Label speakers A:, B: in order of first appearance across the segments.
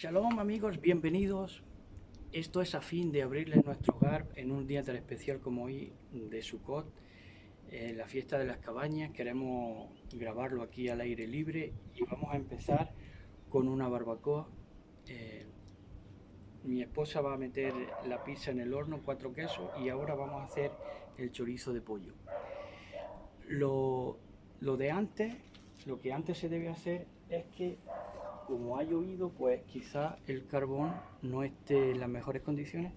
A: Shalom amigos, bienvenidos. Esto es a fin de abrirles nuestro hogar en un día tan especial como hoy de Sukkot, la fiesta de las cabañas. Queremos grabarlo aquí al aire libre y vamos a empezar con una barbacoa. Mi esposa va a meter la pizza en el horno, 4 quesos, y ahora vamos a hacer el chorizo de pollo. Lo de antes, lo que antes se debe hacer es que, como ha llovido, pues quizá el carbón no esté en las mejores condiciones,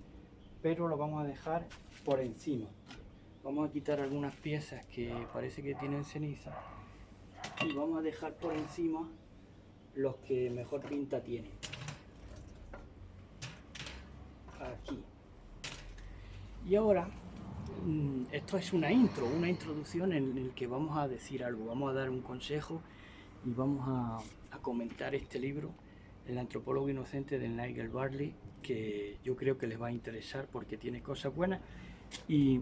A: pero lo vamos a dejar por encima. Vamos a quitar algunas piezas que parece que tienen ceniza y vamos a dejar por encima los que mejor pinta tienen. Aquí. Y ahora, esto es una introducción en la que vamos a decir algo, vamos a dar un consejo y vamos a comentar este libro, El antropólogo inocente de Nigel Barley, que yo creo que les va a interesar porque tiene cosas buenas y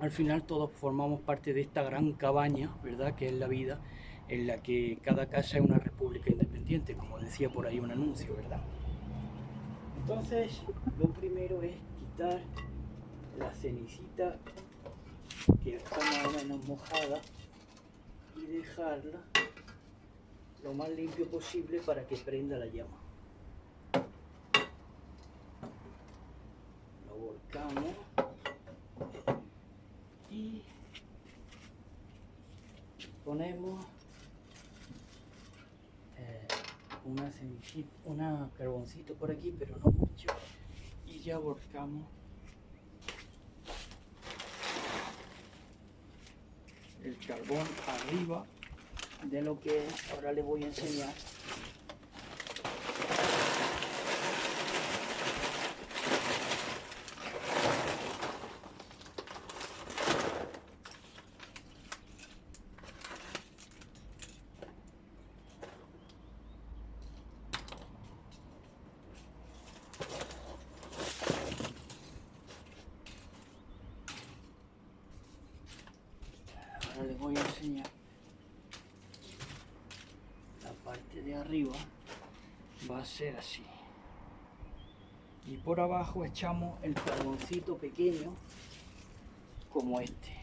A: al final todos formamos parte de esta gran cabaña, ¿verdad?, que es la vida, en la que cada casa es una república independiente, como decía por ahí un anuncio, ¿verdad? Entonces, lo primero es quitar la cenicita que está más o menos mojada y dejarla lo más limpio posible para que prenda la llama. Lo volcamos y ponemos una semillita, una carboncito por aquí, pero no mucho, y ya volcamos el carbón arriba de lo que ahora les voy a enseñar. Ahora les voy a enseñar la parte de arriba. Va a ser así, y por abajo echamos el carboncito pequeño como este,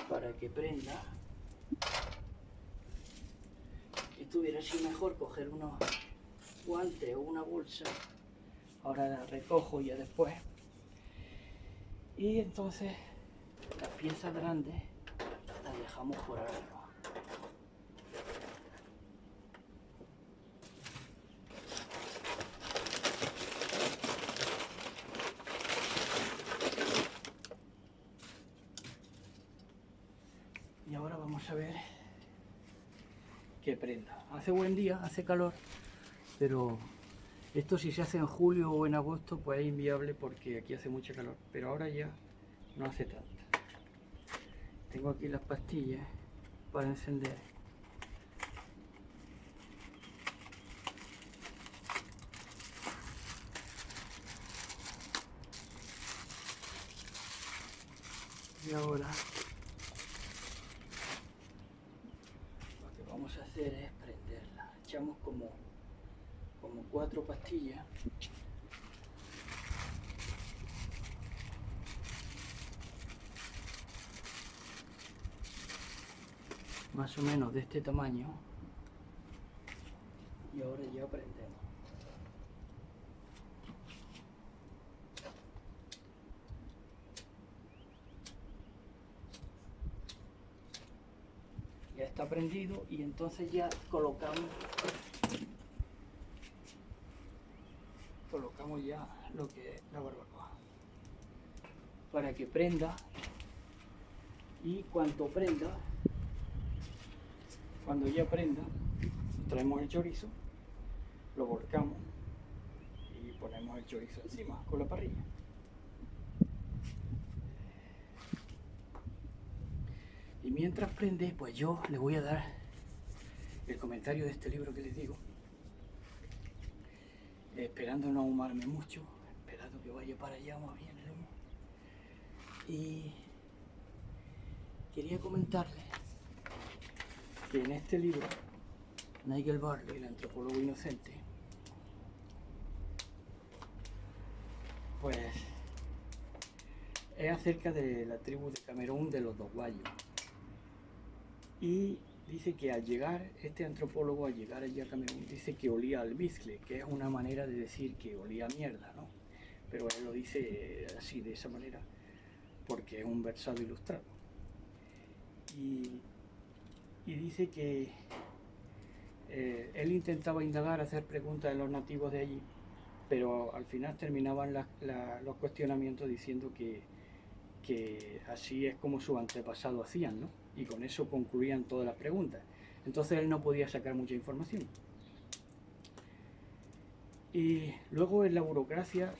A: para que prenda. Esto hubiera sido mejor coger unos guantes o una bolsa. Ahora la recojo ya después, y entonces las piezas grandes las dejamos por arriba. Y ahora vamos a ver que prenda. Hace buen día, hace calor, pero esto si se hace en julio o en agosto pues es inviable porque aquí hace mucho calor, pero ahora ya no hace tanto. Tengo aquí las pastillas para encender. Y ahora lo que vamos a hacer es prenderla. Echamos como 4 pastillas. Más o menos de este tamaño. Y ahora ya prendemos. Ya está prendido y entonces ya colocamos ya lo que es la barbacoa para que prenda. Y cuando ya prenda, traemos el chorizo, lo volcamos y ponemos el chorizo encima con la parrilla. Y mientras prende, pues yo les voy a dar el comentario de este libro que les digo, esperando no ahumarme mucho, esperando que vaya para allá más bien el humo. Y quería comentarles que en este libro, Nigel Barley, el antropólogo inocente, pues es acerca de la tribu de Camerún de los Dogwayos. Y dice que al llegar, este antropólogo al llegar allí a Camerún, dice que olía al bizcle, que es una manera de decir que olía a mierda, ¿no? Pero él lo dice así, de esa manera, porque es un versado ilustrado. Y dice que él intentaba indagar, hacer preguntas de los nativos de allí, pero al final terminaban los cuestionamientos diciendo que así es como sus antepasados hacían, ¿no? Y con eso concluían todas las preguntas. Entonces él no podía sacar mucha información. Y luego en la burocracia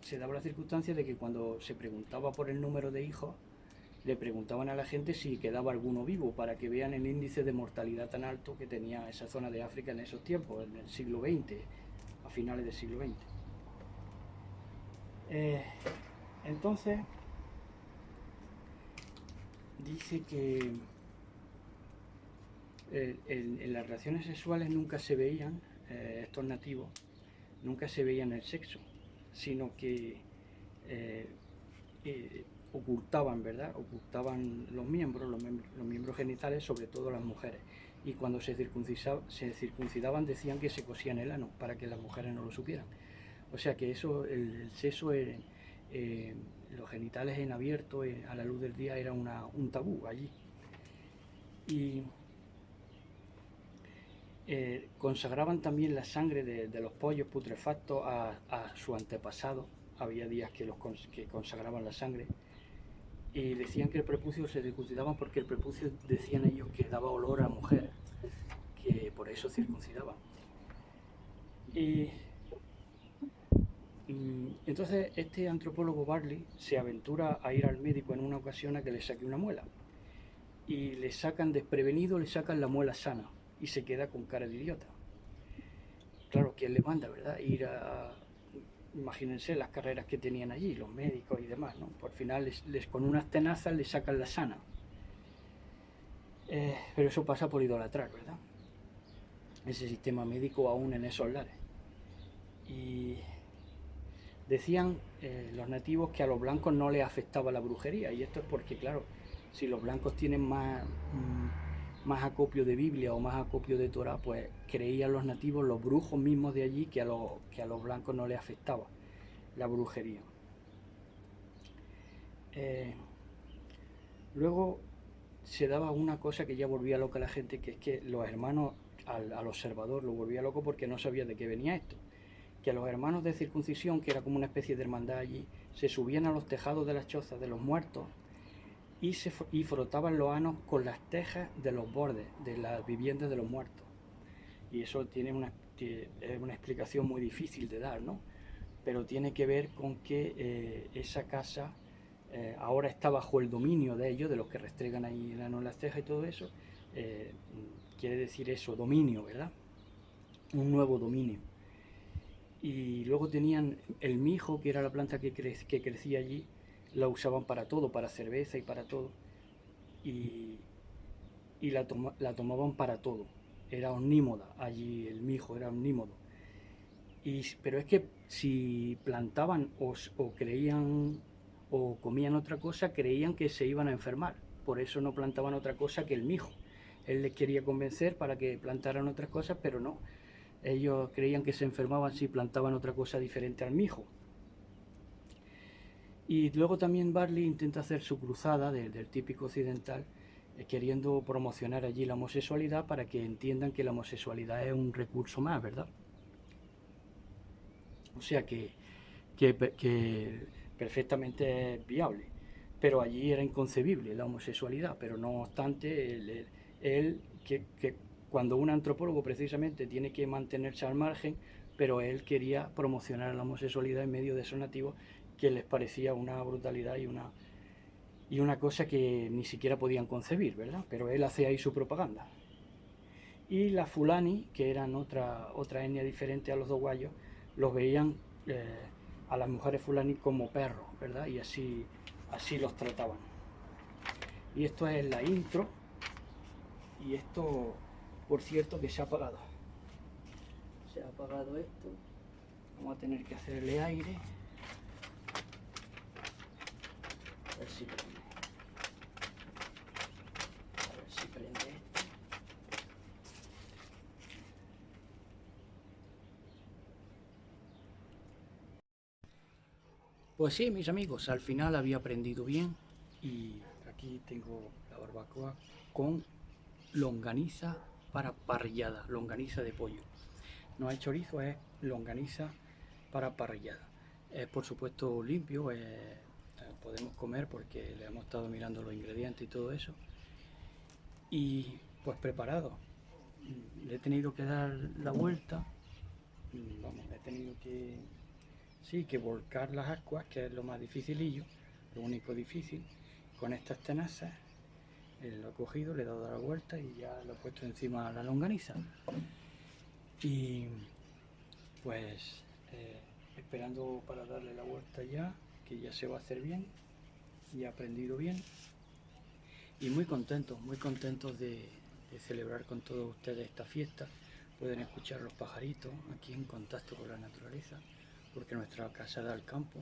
A: se daba la circunstancia de que cuando se preguntaba por el número de hijos, le preguntaban a la gente si quedaba alguno vivo, para que vean el índice de mortalidad tan alto que tenía esa zona de África en esos tiempos, en el siglo XX, a finales del siglo XX. Entonces, dice que en las relaciones sexuales nunca se veían, estos nativos, nunca se veían el sexo, sino que ocultaban, ¿verdad? Ocultaban los miembros genitales, sobre todo las mujeres. Y cuando se circuncidaban decían que se cosían el ano para que las mujeres no lo supieran. O sea que eso, el sexo, los genitales en abierto, a la luz del día, era un tabú allí. Y consagraban también la sangre de los pollos putrefactos a su antepasado. Había días que consagraban la sangre. Y decían que el prepucio se circuncidaban porque el prepucio, decían ellos, que daba olor a mujer, que por eso circuncidaban. Y entonces este antropólogo Barley se aventura a ir al médico en una ocasión a que le saque una muela. Y le sacan desprevenido, le sacan la muela sana y se queda con cara de idiota. Claro, ¿quién le manda, verdad? Ir imagínense las carreras que tenían allí, los médicos y demás, ¿no? Por final con unas tenazas le sacan la sana. Pero eso pasa por idolatrar, ¿verdad? Ese sistema médico aún en esos lares. Y decían los nativos que a los blancos no les afectaba la brujería, y esto es porque, claro, si los blancos tienen más acopio de Biblia o más acopio de Torah, pues creían los nativos, los brujos mismos de allí, que a los blancos no les afectaba la brujería. Luego se daba una cosa que ya volvía loca a la gente, que es que los hermanos, al observador lo volvía loco porque no sabía de qué venía esto. Que los hermanos de circuncisión, que era como una especie de hermandad allí, se subían a los tejados de las chozas de los muertos y frotaban los anos con las tejas de los bordes de las viviendas de los muertos. Y eso es una explicación muy difícil de dar, ¿no? Pero tiene que ver con que esa casa ahora está bajo el dominio de ellos, de los que restregan ahí el ano en las tejas y todo eso. Quiere decir eso, dominio, ¿verdad? Un nuevo dominio. Y luego tenían el mijo, que era la planta que crecía allí, la usaban para todo, para cerveza y para todo. Y la tomaban para todo. Era omnímoda, allí el mijo era omnímodo. Pero es que si plantaban o creían o comían otra cosa, creían que se iban a enfermar. Por eso no plantaban otra cosa que el mijo. Él les quería convencer para que plantaran otras cosas, pero no. Ellos creían que se enfermaban si plantaban otra cosa diferente al mijo. Y luego también Barley intenta hacer su cruzada del típico occidental, queriendo promocionar allí la homosexualidad para que entiendan que la homosexualidad es un recurso más, ¿verdad? O sea que perfectamente es viable. Pero allí era inconcebible la homosexualidad, pero no obstante, cuando un antropólogo precisamente tiene que mantenerse al margen, pero él quería promocionar la homosexualidad en medio de esos nativos, que les parecía una brutalidad y una cosa que ni siquiera podían concebir, ¿verdad? Pero él hacía ahí su propaganda. Y las fulani, que eran otra etnia diferente a los dogwayos, los veían a las mujeres fulani como perros, ¿verdad? Y así los trataban. Y esto es la intro, Y esto, por cierto, que se ha apagado. Se ha apagado esto. Vamos a tener que hacerle aire. A ver si prende. A ver si prende esto. Pues sí, mis amigos, al final había prendido bien. Y aquí tengo la barbacoa con longaniza para parrillada, longaniza de pollo. No es chorizo, es longaniza para parrillada. Es por supuesto limpio, podemos comer porque le hemos estado mirando los ingredientes y todo eso. Y pues preparado. Le he tenido que dar la vuelta. Vamos, he tenido que, sí, que volcar las ascuas, que es lo más dificilillo, lo único difícil. Con estas tenazas lo he cogido, le he dado la vuelta y ya lo he puesto encima de la longaniza. Y pues esperando para darle la vuelta ya, que ya se va a hacer bien, y ha prendido bien. Y muy contentos de celebrar con todos ustedes esta fiesta. Pueden escuchar los pajaritos aquí en contacto con la naturaleza, porque nuestra casa da al campo.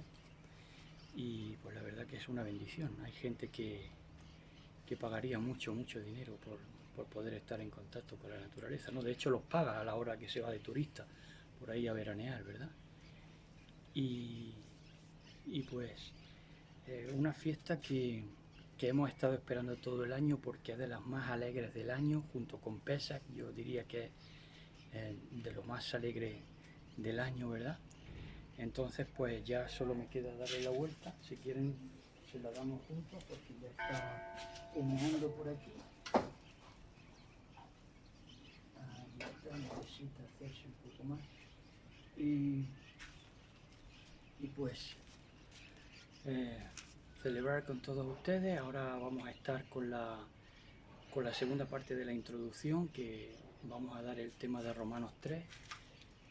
A: Y pues la verdad que es una bendición. Hay gente que pagaría mucho dinero por poder estar en contacto con la naturaleza, ¿no? De hecho los paga a la hora que se va de turista por ahí a veranear, ¿verdad? Y pues una fiesta que hemos estado esperando todo el año, porque es de las más alegres del año, junto con Pesach. Yo diría que es de lo más alegre del año, ¿verdad? Entonces pues ya solo me queda darle la vuelta. Si quieren se la damos juntos, porque ya está humeando por aquí. Ahí está, necesita hacerse un poco más. Y pues celebrar con todos ustedes. Ahora vamos a estar con la segunda parte de la introducción, que vamos a dar el tema de Romanos 3.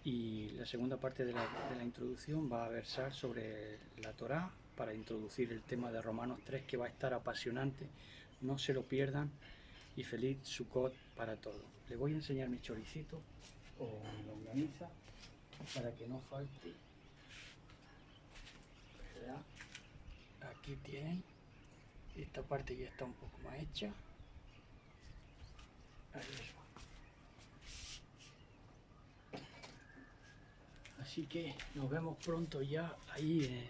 A: Y la segunda parte de la introducción va a versar sobre la Torá, para introducir el tema de Romanos 3, que va a estar apasionante. No se lo pierdan, y feliz Sukkot para todos. Les voy a enseñar mi choricito o mi longaniza para que no falte, ¿verdad? Aquí tienen, esta parte ya está un poco más hecha. Ahí les va. Así que nos vemos pronto ya ahí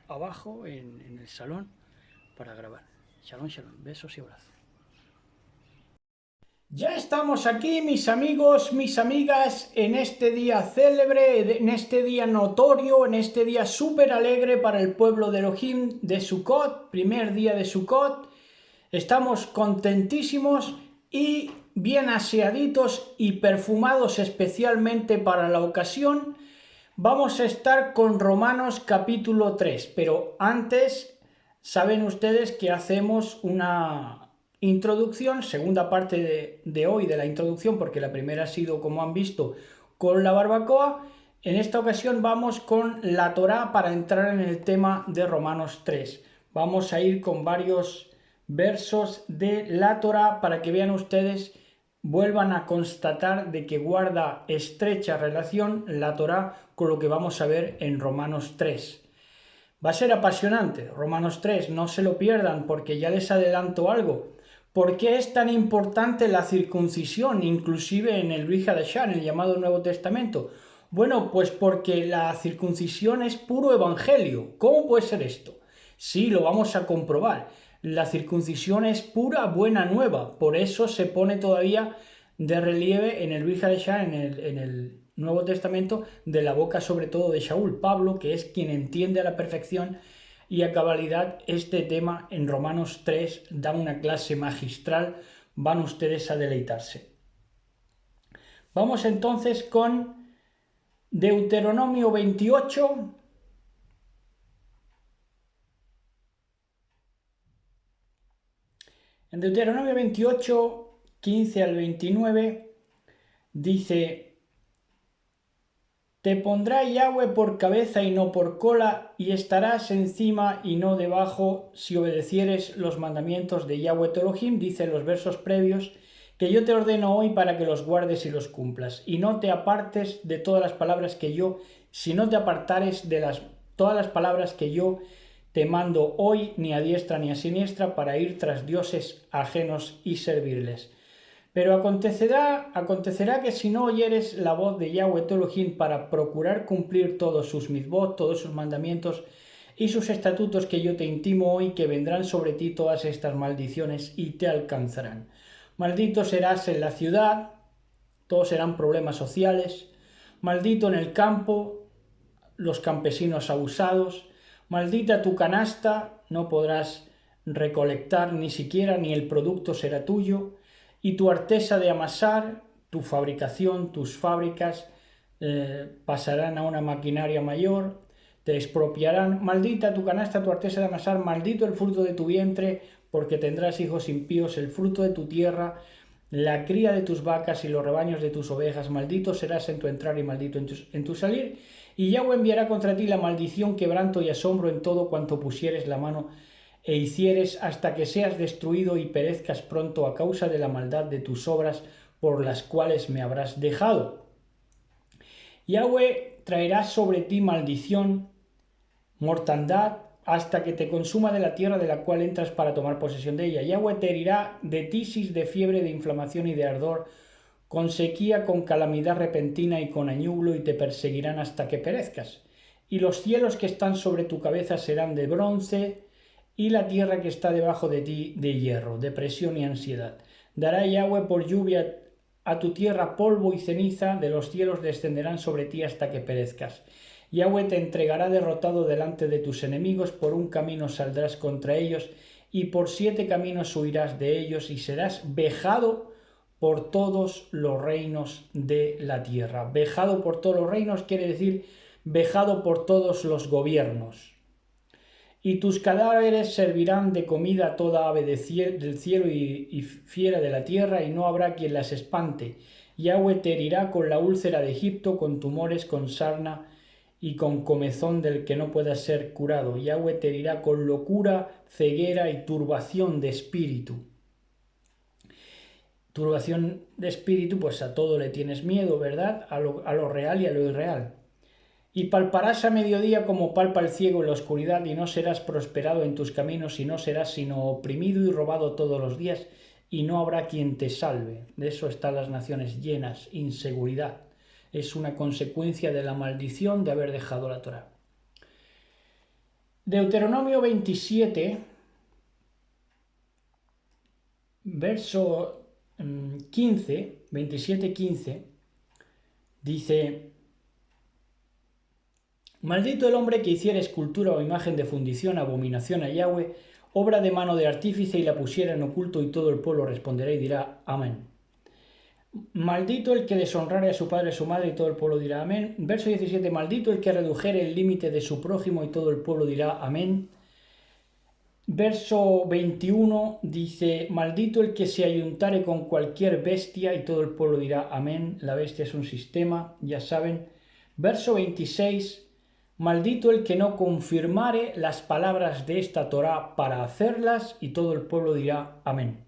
A: abajo en el salón para grabar. Shalom, shalom, besos y abrazos. Ya estamos aquí, mis amigos, mis amigas, en este día célebre, en este día notorio, en este día súper alegre para el pueblo de Elohim de Sukkot, primer día de Sukkot. Estamos contentísimos y bien aseaditos y perfumados especialmente para la ocasión. Vamos a estar con Romanos capítulo 3, pero antes saben ustedes que hacemos una introducción, segunda parte de hoy de la introducción, porque la primera ha sido, como han visto, con la barbacoa. En esta ocasión vamos con la Torá para entrar en el tema de Romanos 3. Vamos a ir con varios versos de la Torá para que vean ustedes, vuelvan a constatar de que guarda estrecha relación la Torá con lo que vamos a ver en Romanos 3. Va a ser apasionante, Romanos 3, no se lo pierdan, porque ya les adelanto algo. ¿Por qué es tan importante la circuncisión, inclusive en el Brit Hadashah, en el llamado Nuevo Testamento? Bueno, pues porque la circuncisión es puro evangelio. ¿Cómo puede ser esto? Sí, lo vamos a comprobar. La circuncisión es pura buena nueva, por eso se pone todavía de relieve en el Brit Hadashah, en el Nuevo Testamento, de la boca sobre todo de Shaul, Pablo, que es quien entiende a la perfección y a cabalidad este tema. En Romanos 3 da una clase magistral, van ustedes a deleitarse. Vamos entonces con Deuteronomio 28. En Deuteronomio 28, 15 al 29, dice: Te pondrá Yahweh por cabeza y no por cola, y estarás encima y no debajo, si obedecieres los mandamientos de Yahweh tu Elohim. Dice en los versos previos que yo te ordeno hoy para que los guardes y los cumplas, y no te apartes de todas las palabras que yo, si no te apartares de todas las palabras que yo te mando hoy, ni a diestra ni a siniestra, para ir tras dioses ajenos y servirles. Pero acontecerá que si no oyeres la voz de Yahweh tu Elohim para procurar cumplir todos sus mitzvot, todos sus mandamientos y sus estatutos que yo te intimo hoy, que vendrán sobre ti todas estas maldiciones y te alcanzarán. Maldito serás en la ciudad, todos serán problemas sociales, maldito en el campo, los campesinos abusados, maldita tu canasta, no podrás recolectar ni siquiera, ni el producto será tuyo, y tu artesa de amasar, tu fabricación, tus fábricas pasarán a una maquinaria mayor, te expropiarán. Maldita tu canasta, tu artesa de amasar, maldito el fruto de tu vientre, porque tendrás hijos impíos, el fruto de tu tierra, la cría de tus vacas y los rebaños de tus ovejas. Maldito serás en tu entrar y maldito en tu salir. Y Yahweh enviará contra ti la maldición, quebranto y asombro en todo cuanto pusieres la mano e hicieres, hasta que seas destruido y perezcas pronto a causa de la maldad de tus obras por las cuales me habrás dejado. Yahweh traerá sobre ti maldición, mortandad, hasta que te consuma de la tierra de la cual entras para tomar posesión de ella. Yahweh te herirá de tisis, de fiebre, de inflamación y de ardor, con sequía, con calamidad repentina y con añublo, y te perseguirán hasta que perezcas. Y los cielos que están sobre tu cabeza serán de bronce, y la tierra que está debajo de ti de hierro, depresión y ansiedad. Dará Yahweh por lluvia a tu tierra polvo y ceniza, de los cielos descenderán sobre ti hasta que perezcas. Yahweh te entregará derrotado delante de tus enemigos, por un camino saldrás contra ellos, y por 7 caminos huirás de ellos, y serás vejado por todos los reinos de la tierra. Vejado por todos los reinos quiere decir vejado por todos los gobiernos. Y tus cadáveres servirán de comida a toda ave del cielo y fiera de la tierra, y no habrá quien las espante. Yahweh te herirá con la úlcera de Egipto, con tumores, con sarna y con comezón del que no pueda ser curado. Yahweh te herirá con locura, ceguera y turbación de espíritu. Turbación de espíritu, pues a todo le tienes miedo, ¿verdad? A lo real y a lo irreal. Y palparás a mediodía como palpa el ciego en la oscuridad, y no serás prosperado en tus caminos, y no serás sino oprimido y robado todos los días, y no habrá quien te salve. De eso están las naciones llenas, inseguridad. Es una consecuencia de la maldición de haber dejado la Torá. Deuteronomio 27, verso 15, 27-15, dice: Maldito el hombre que hiciera escultura o imagen de fundición, abominación a Yahweh, obra de mano de artífice, y la pusiera en oculto, y todo el pueblo responderá y dirá amén. Maldito el que deshonrare a su padre y a su madre, y todo el pueblo dirá amén. Verso 17, maldito el que redujere el límite de su prójimo, y todo el pueblo dirá amén. Verso 21 dice: maldito el que se ayuntare con cualquier bestia, y todo el pueblo dirá amén. La bestia es un sistema, ya saben. Verso 26, maldito el que no confirmare las palabras de esta Torá para hacerlas, y todo el pueblo dirá amén.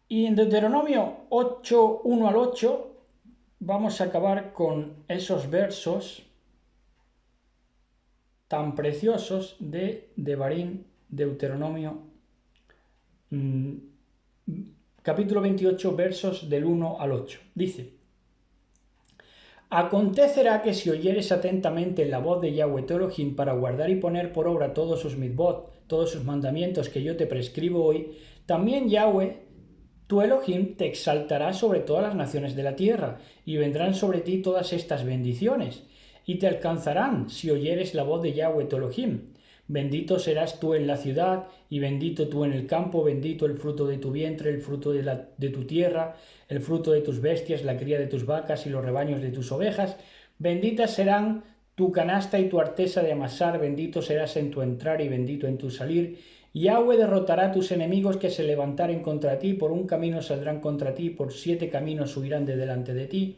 A: Y en Deuteronomio 8, 1 al 8, vamos a acabar con esos versos tan preciosos de Devarim, Deuteronomio, capítulo 28, versos del 1 al 8. Dice: Acontecerá que si oyeres atentamente la voz de Yahweh tu Elohim para guardar y poner por obra todos sus mitzvot, todos sus mandamientos que yo te prescribo hoy, también Yahweh tu Elohim te exaltará sobre todas las naciones de la tierra, y vendrán sobre ti todas estas bendiciones, y te alcanzarán si oyeres la voz de Yahweh tu Elohim. Bendito serás tú en la ciudad, y bendito tú en el campo, bendito el fruto de tu vientre, el fruto de tu tierra, el fruto de tus bestias, la cría de tus vacas y los rebaños de tus ovejas. Benditas serán tu canasta y tu artesa de amasar, bendito serás en tu entrar y bendito en tu salir. Yahweh derrotará a tus enemigos que se levantaren contra ti, por un camino saldrán contra ti, por 7 caminos huirán de delante de ti.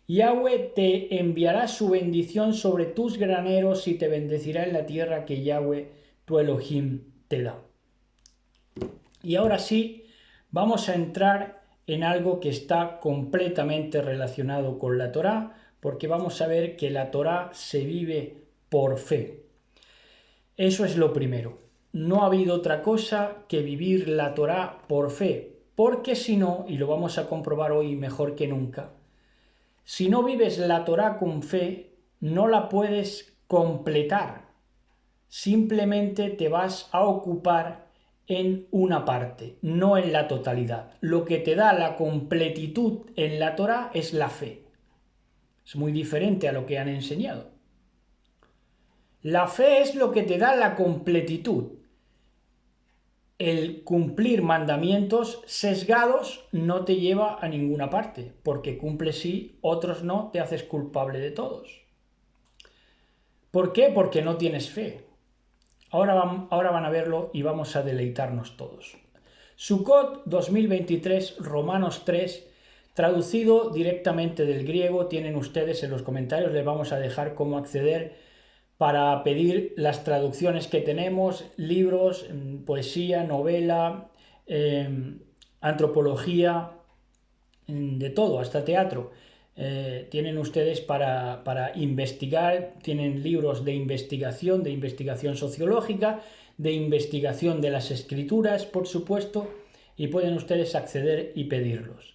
A: Yahweh te enviará su bendición sobre tus graneros y te bendecirá en la tierra que Yahweh tu Elohim te da. Y ahora sí, vamos a entrar en algo que está completamente relacionado con la Torá, porque vamos a ver que la Torá se vive por fe. Eso es lo primero. No ha habido otra cosa que vivir la Torá por fe, porque si no, y lo vamos a comprobar hoy mejor que nunca, si no vives la Torá con fe, no la puedes completar. Simplemente te vas a ocupar en una parte, no en la totalidad. Lo que te da la completitud en la Torá es la fe. Es muy diferente a lo que han enseñado. La fe es lo que te da la completitud. El cumplir mandamientos sesgados no te lleva a ninguna parte, porque cumples sí, otros no, te haces culpable de todos. ¿Por qué? Porque no tienes fe. Ahora van a verlo y vamos a deleitarnos todos. Sukkot 2023, Romanos 3, traducido directamente del griego. Tienen ustedes en los comentarios, les vamos a dejar cómo acceder para pedir las traducciones que tenemos, libros, poesía, novela, antropología, de todo, hasta teatro. Tienen ustedes para investigar, tienen libros de investigación sociológica, de investigación de las escrituras, por supuesto, y pueden ustedes acceder y pedirlos.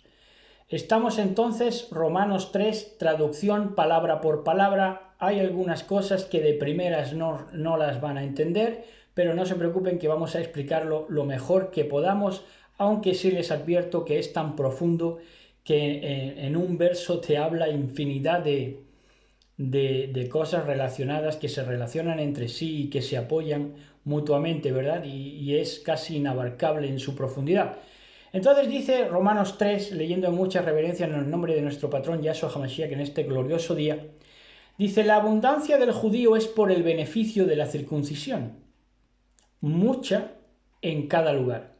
A: Estamos entonces, Romanos 3, traducción palabra por palabra. Hay algunas cosas que de primeras no las van a entender, pero no se preocupen que vamos a explicarlo lo mejor que podamos, aunque sí les advierto que es tan profundo que en un verso te habla infinidad de cosas relacionadas que se relacionan entre sí y que se apoyan mutuamente, ¿verdad? Y es casi inabarcable en su profundidad. Entonces dice Romanos 3, leyendo en mucha reverencia en el nombre de nuestro patrón Yahshua HaMashiach en este glorioso día, dice: la abundancia del judío es por el beneficio de la circuncisión, mucha en cada lugar.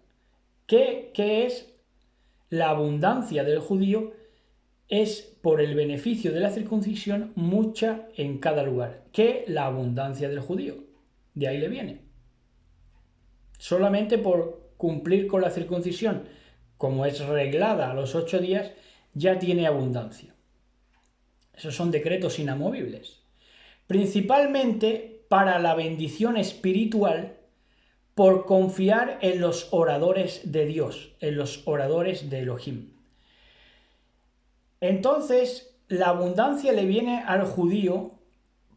A: ¿Qué es la abundancia del judío? Es por el beneficio de la circuncisión, mucha en cada lugar. ¿Qué? La abundancia del judío. De ahí le viene. Solamente por cumplir con la circuncisión, como es reglada a los 8 días, ya tiene abundancia. Esos son decretos inamovibles. Principalmente para la bendición espiritual, por confiar en los oradores de Dios, en los oradores de Elohim. Entonces, la abundancia le viene al judío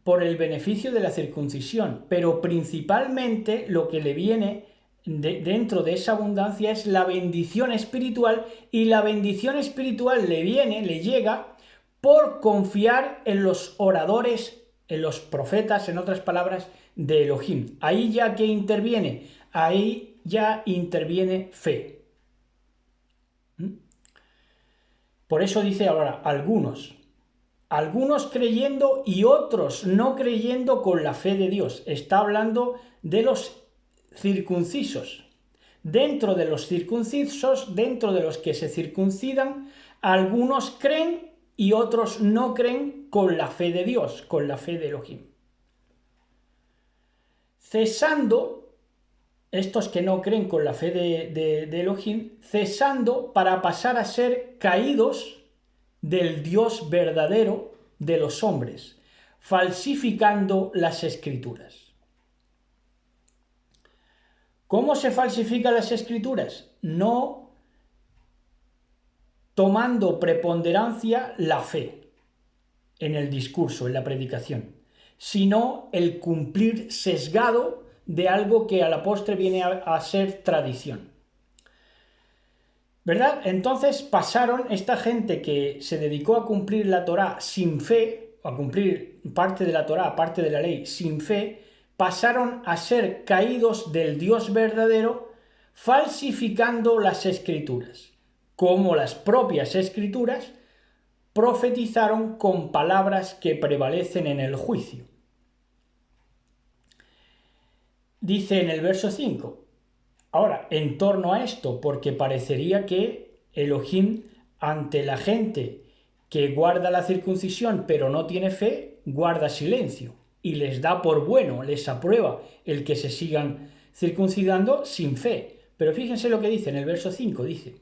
A: por el beneficio de la circuncisión, pero principalmente lo que le viene dentro de esa abundancia es la bendición espiritual, y la bendición espiritual le llega por confiar en los oradores, en los profetas, en otras palabras, de Elohim. Ahí ya que interviene, ahí ya interviene fe. Por eso dice ahora algunos creyendo y otros no creyendo con la fe de Dios. Está hablando de los circuncisos. Dentro de los circuncisos, dentro de los que se circuncidan, algunos creen y otros no creen con la fe de Dios, con la fe de Elohim. Cesando, estos que no creen con la fe de Elohim, cesando para pasar a ser caídos del Dios verdadero de los hombres, falsificando las escrituras. ¿Cómo se falsifican las escrituras? No tomando preponderancia la fe en el discurso, en la predicación, sino el cumplir sesgado de algo que a la postre viene a ser tradición. ¿Verdad? Entonces pasaron esta gente que se dedicó a cumplir la Torá sin fe, a cumplir parte de la Torá, parte de la ley sin fe, pasaron a ser caídos del Dios verdadero, falsificando las escrituras, como las propias escrituras profetizaron con palabras que prevalecen en el juicio. Dice en el verso 5, ahora, en torno a esto, porque parecería que Elohim, ante la gente que guarda la circuncisión pero no tiene fe, guarda silencio y les da por bueno, les aprueba el que se sigan circuncidando sin fe, Pero fíjense lo que dice en el verso 5, dice: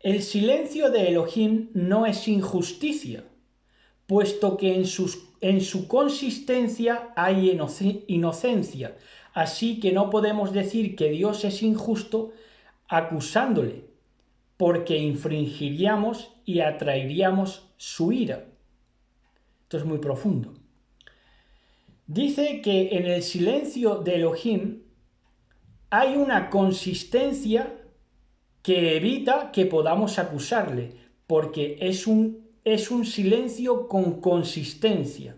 A: el silencio de Elohim no es injusticia, puesto que en su consistencia hay inocencia, así que no podemos decir que Dios es injusto acusándole, porque infringiríamos y atraeríamos su ira. Esto es muy profundo. Dice que en el silencio de Elohim hay una consistencia que evita que podamos acusarle, porque es un silencio con consistencia.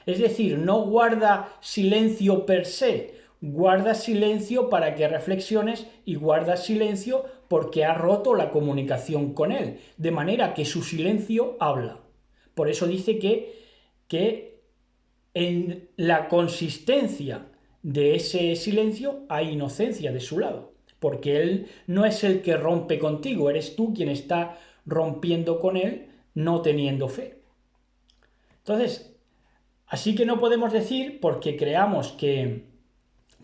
A: Es decir, no guarda silencio per se, guarda silencio para que reflexiones y guarda silencio porque ha roto la comunicación con él, de manera que su silencio habla. Por eso dice que en la consistencia de ese silencio hay inocencia de su lado, porque él no es el que rompe contigo, eres tú quien está rompiendo con él, no teniendo fe. Entonces, así que no podemos decir, porque creamos que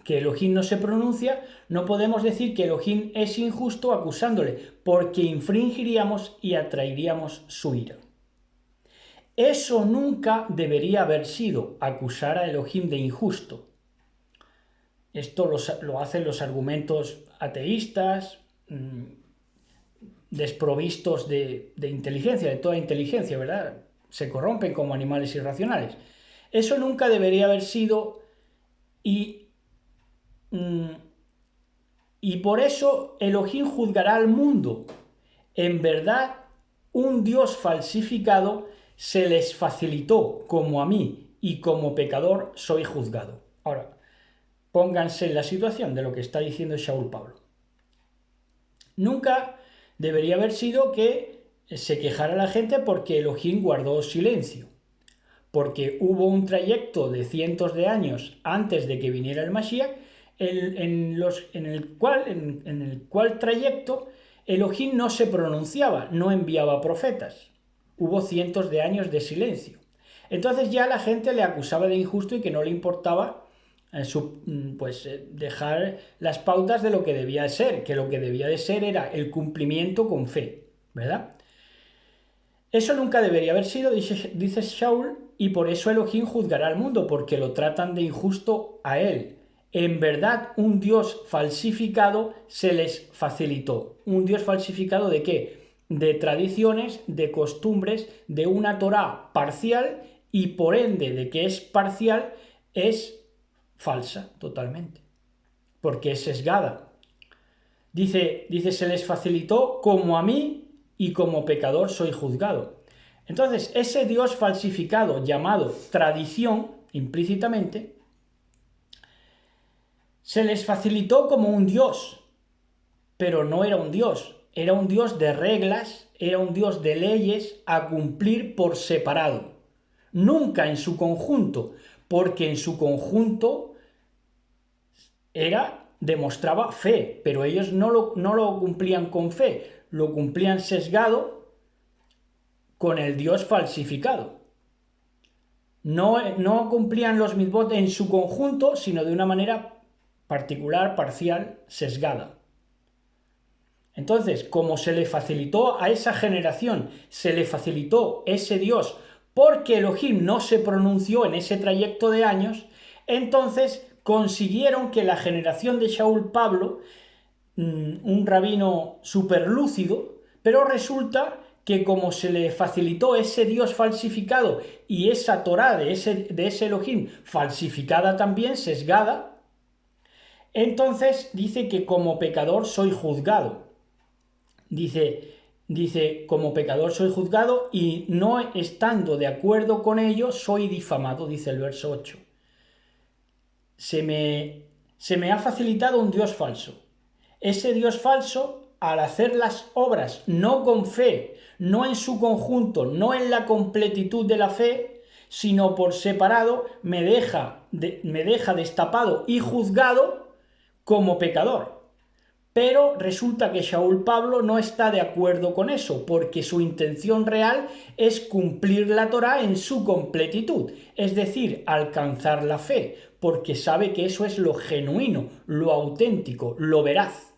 A: Elohim no se pronuncia, no podemos decir que Elohim es injusto acusándole, porque infringiríamos y atraeríamos su ira. Eso nunca debería haber sido acusar a Elohim de injusto. Esto lo hacen los argumentos ateístas, desprovistos de inteligencia, de toda inteligencia, ¿verdad? Se corrompen como animales irracionales. Eso nunca debería haber sido y por eso Elohim juzgará al mundo. En verdad, un Dios falsificado se les facilitó, como a mí, y como pecador soy juzgado. Ahora, pónganse en la situación de lo que está diciendo Shaul Pablo. Nunca debería haber sido que se quejara la gente porque Elohim guardó silencio, porque hubo un trayecto de cientos de años antes de que viniera el Mashiach, en el cual trayecto Elohim no se pronunciaba, no enviaba profetas. Hubo cientos de años de silencio. Entonces ya la gente le acusaba de injusto y que no le importaba dejar las pautas de lo que debía de ser, que lo que debía de ser era el cumplimiento con fe, ¿verdad? Eso nunca debería haber sido, dice Shaul, y por eso Elohim juzgará al mundo, porque lo tratan de injusto a él. En verdad, un Dios falsificado se les facilitó. ¿Un Dios falsificado de qué? De tradiciones, de costumbres, de una Torá parcial, y por ende de que es parcial, es falsa totalmente, porque es sesgada. Dice, se les facilitó como a mí y como pecador soy juzgado. Entonces, ese Dios falsificado llamado tradición, implícitamente, se les facilitó como un Dios, pero no era un Dios de reglas, era un Dios de leyes a cumplir por separado, nunca en su conjunto, porque en su conjunto demostraba fe, pero ellos no lo cumplían con fe, lo cumplían sesgado con el Dios falsificado. No cumplían los mitzvot en su conjunto, sino de una manera particular, parcial, sesgada. Entonces, como se le facilitó a esa generación, se le facilitó ese Dios porque Elohim no se pronunció en ese trayecto de años, entonces consiguieron que la generación de Shaul Pablo, un rabino superlúcido, pero resulta que como se le facilitó ese Dios falsificado y esa Torá de ese Elohim falsificada también, sesgada, entonces dice que como pecador soy juzgado. Dice, como pecador soy juzgado y no estando de acuerdo con ello soy difamado, dice el verso 8. Se me ha facilitado un Dios falso. Ese Dios falso, al hacer las obras no con fe, no en su conjunto, no en la completitud de la fe, sino por separado, me deja destapado y juzgado como pecador. Pero resulta que Shaul Pablo no está de acuerdo con eso, porque su intención real es cumplir la Torá en su completitud, es decir, alcanzar la fe, porque sabe que eso es lo genuino, lo auténtico, lo veraz,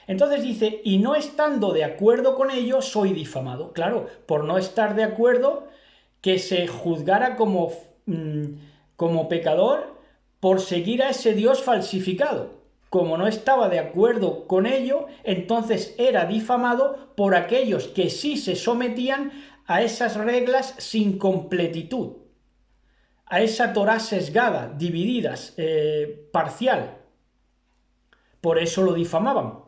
A: Entonces dice, y no estando de acuerdo con ello, soy difamado. Claro, por no estar de acuerdo, que se juzgara como pecador por seguir a ese Dios falsificado. Como no estaba de acuerdo con ello, entonces era difamado por aquellos que sí se sometían a esas reglas sin completitud, a esa Torá sesgada, dividida, parcial. Por eso lo difamaban,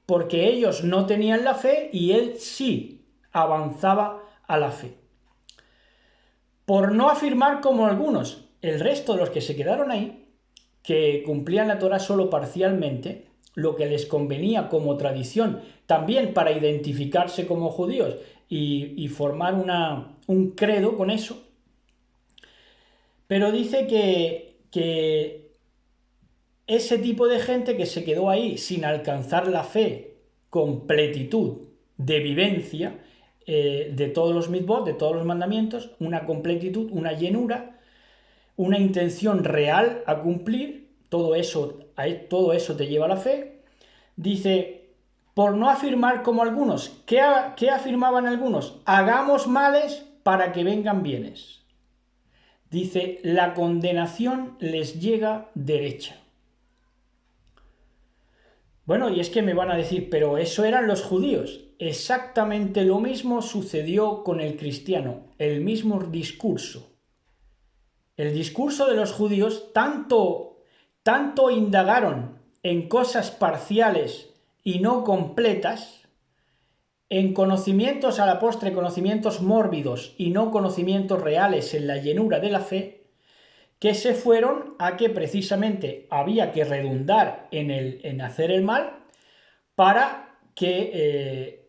A: porque ellos no tenían la fe y él sí avanzaba a la fe. Por no afirmar como algunos, el resto de los que se quedaron ahí, que cumplían la Torá solo parcialmente, lo que les convenía como tradición, también para identificarse como judíos y formar un credo con eso. Pero dice que ese tipo de gente que se quedó ahí sin alcanzar la fe con pletitud de vivencia de todos los mitzvot, de todos los mandamientos, una completitud, una llenura, una intención real a cumplir, todo eso te lleva a la fe. Dice, por no afirmar como algunos. ¿Qué afirmaban algunos? Hagamos males para que vengan bienes. Dice, la condenación les llega derecha. Bueno, y es que me van a decir, pero eso eran los judíos. Exactamente lo mismo sucedió con el cristiano, el mismo discurso. El discurso de los judíos tanto indagaron en cosas parciales y no completas, en conocimientos a la postre, conocimientos mórbidos y no conocimientos reales en la llenura de la fe, que se fueron a que precisamente había que redundar en hacer el mal para que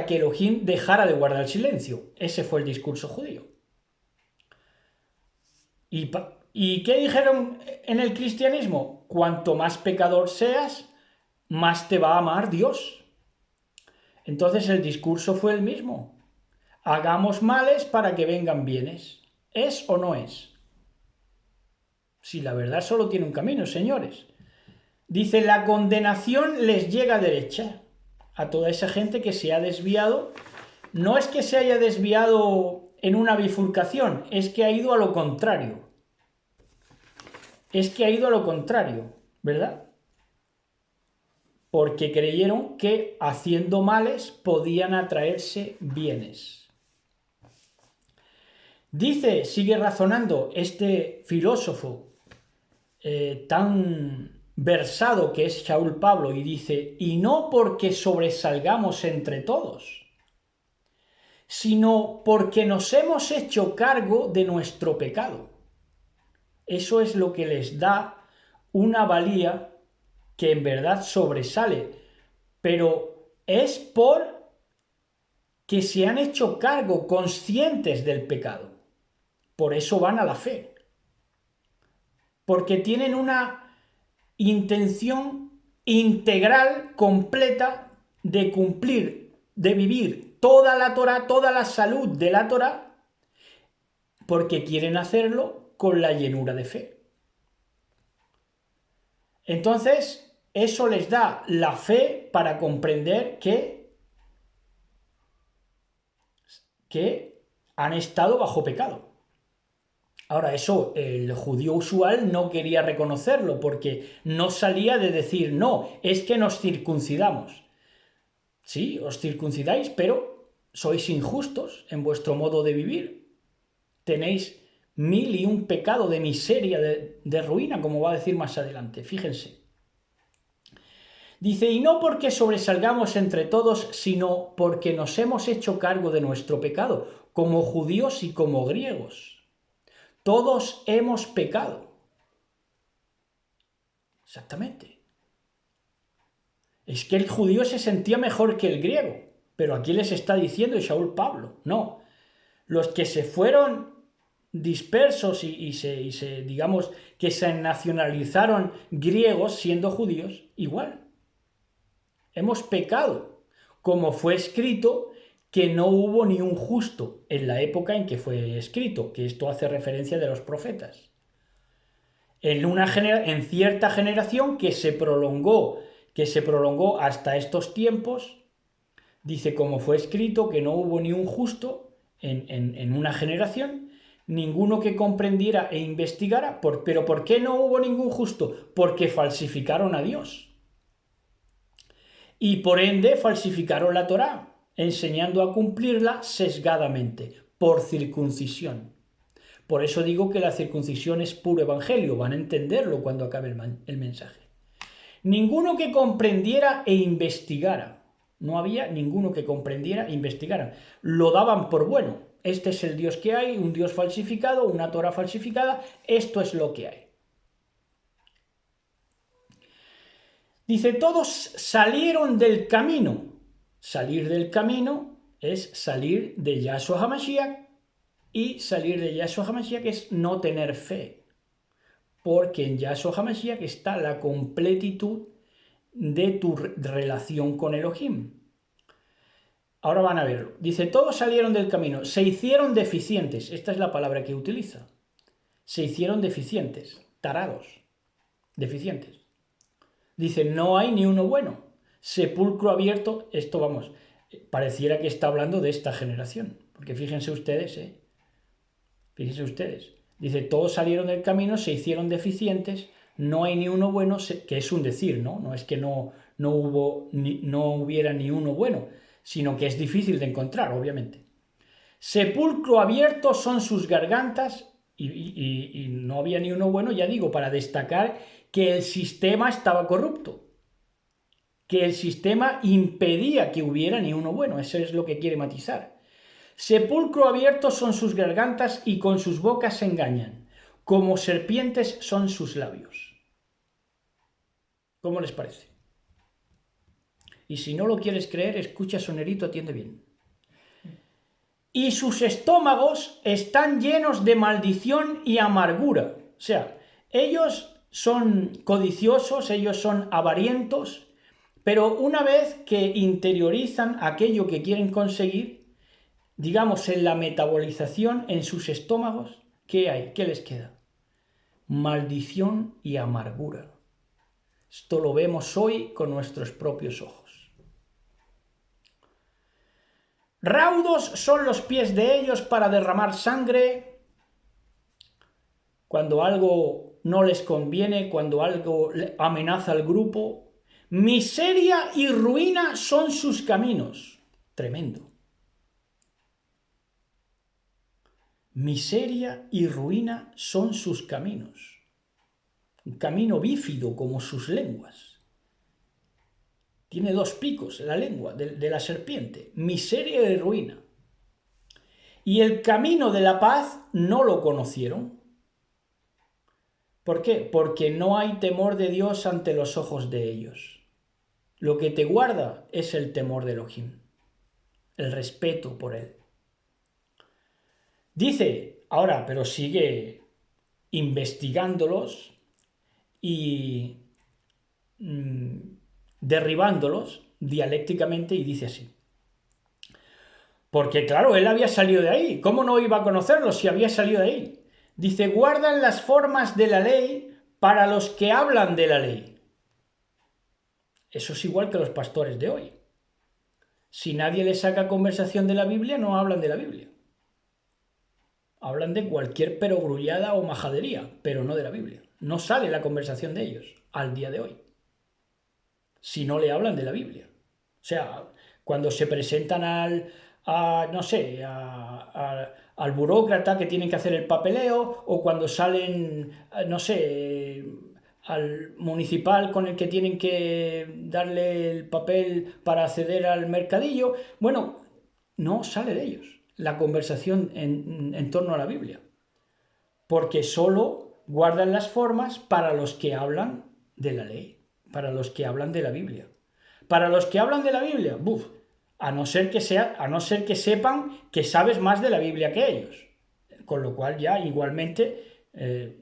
A: Elohim dejara de guardar silencio. Ese fue el discurso judío. ¿Y qué dijeron en el cristianismo? Cuanto más pecador seas, más te va a amar Dios. Entonces el discurso fue el mismo. Hagamos males para que vengan bienes. ¿Es o no es? Si la verdad solo tiene un camino, señores. Dice, la condenación les llega derecha a toda esa gente que se ha desviado. No es que se haya desviado en una bifurcación, es que ha ido a lo contrario. ¿Verdad? Porque creyeron que haciendo males podían atraerse bienes. Dice, sigue razonando este filósofo tan versado que es Shaul Pablo, y dice, y no porque sobresalgamos entre todos, sino porque nos hemos hecho cargo de nuestro pecado. Eso es lo que les da una valía que en verdad sobresale, pero es por que se han hecho cargo, conscientes del pecado. Por eso van a la fe. Porque tienen una intención integral, completa, de cumplir, de vivir toda la Torá, toda la salud de la Torá, porque quieren hacerlo con la llenura de fe. Entonces, eso les da la fe para comprender que han estado bajo pecado. Ahora, eso el judío usual no quería reconocerlo porque no salía de decir, no, es que nos circuncidamos. Sí, os circuncidáis, pero sois injustos en vuestro modo de vivir. Tenéis 1001 pecado de miseria, de ruina, como va a decir más adelante. Fíjense. Dice, y no porque sobresalgamos entre todos, sino porque nos hemos hecho cargo de nuestro pecado, como judíos y como griegos. Todos hemos pecado. Exactamente. Es que el judío se sentía mejor que el griego, pero aquí les está diciendo Shaul Pablo, no. Los que se fueron dispersos y digamos, que se nacionalizaron griegos siendo judíos, igual. Hemos pecado, como fue escrito que no hubo ni un justo en la época en que fue escrito, que esto hace referencia de los profetas. En cierta generación que se prolongó que se prolongó hasta estos tiempos. Dice, como fue escrito, que no hubo ni un justo en una generación, ninguno que comprendiera e investigara. ¿Pero por qué no hubo ningún justo? Porque falsificaron a Dios. Y por ende falsificaron la Torá, enseñando a cumplirla sesgadamente, por circuncisión. Por eso digo que la circuncisión es puro evangelio, van a entenderlo cuando acabe el mensaje. Ninguno que comprendiera e investigara. No había ninguno que comprendiera e investigara. Lo daban por bueno. Este es el Dios que hay, un Dios falsificado, una Torá falsificada, esto es lo que hay. Dice, todos salieron del camino. Salir del camino es salir de Yahshua HaMashiach, y salir de Yahshua HaMashiach es no tener fe, porque en Yahshua HaMashiach está la completitud de tu relación con Elohim. Ahora van a verlo. Dice, todos salieron del camino, se hicieron deficientes. Esta es la palabra que utiliza. Se hicieron deficientes, tarados, deficientes. Dice, no hay ni uno bueno. Sepulcro abierto, esto vamos, pareciera que está hablando de esta generación. Porque fíjense ustedes, fíjense ustedes. Dice, todos salieron del camino, se hicieron deficientes, no hay ni uno bueno, que es un decir, ¿no? No es que no hubiera ni uno bueno, sino que es difícil de encontrar, obviamente. Sepulcro abierto son sus gargantas, y no había ni uno bueno, ya digo, para destacar que el sistema estaba corrupto, que el sistema impedía que hubiera ni uno bueno, eso es lo que quiere matizar. Sepulcro abierto son sus gargantas y con sus bocas se engañan, como serpientes son sus labios. ¿Cómo les parece? Y si no lo quieres creer, escucha sonerito, atiende bien. Y sus estómagos están llenos de maldición y amargura. O sea, ellos son codiciosos, ellos son avarientos, pero una vez que interiorizan aquello que quieren conseguir, digamos en la metabolización en sus estómagos, ¿qué hay? ¿Qué les queda? Maldición y amargura. Esto lo vemos hoy con nuestros propios ojos. Raudos son los pies de ellos para derramar sangre cuando algo no les conviene, cuando algo amenaza al grupo. Miseria y ruina son sus caminos. Tremendo. Miseria y ruina son sus caminos. Un camino bífido como sus lenguas. Tiene dos picos la lengua de la serpiente. Miseria y ruina. Y el camino de la paz no lo conocieron. ¿Por qué? Porque no hay temor de Dios ante los ojos de ellos. Lo que te guarda es el temor de Elohim, el respeto por él. Dice, ahora, pero sigue investigándolos y derribándolos dialécticamente, y dice así. Porque claro, él había salido de ahí. ¿Cómo no iba a conocerlos si había salido de ahí? Dice, guardan las formas de la ley para los que hablan de la ley. Eso es igual que los pastores de hoy. Si nadie les saca conversación de la Biblia, no hablan de la Biblia. Hablan de cualquier perogrullada o majadería, pero no de la Biblia. No sale la conversación de ellos al día de hoy, si no le hablan de la Biblia. O sea, cuando se presentan al burócrata que tienen que hacer el papeleo, o cuando salen, no sé, al municipal con el que tienen que darle el papel para acceder al mercadillo, bueno, no sale de ellos la conversación en torno a la Biblia, porque solo guardan las formas para los que hablan de la ley, para los que hablan de la Biblia. Para los que hablan de la Biblia, a no ser que sepan que sabes más de la Biblia que ellos, con lo cual ya igualmente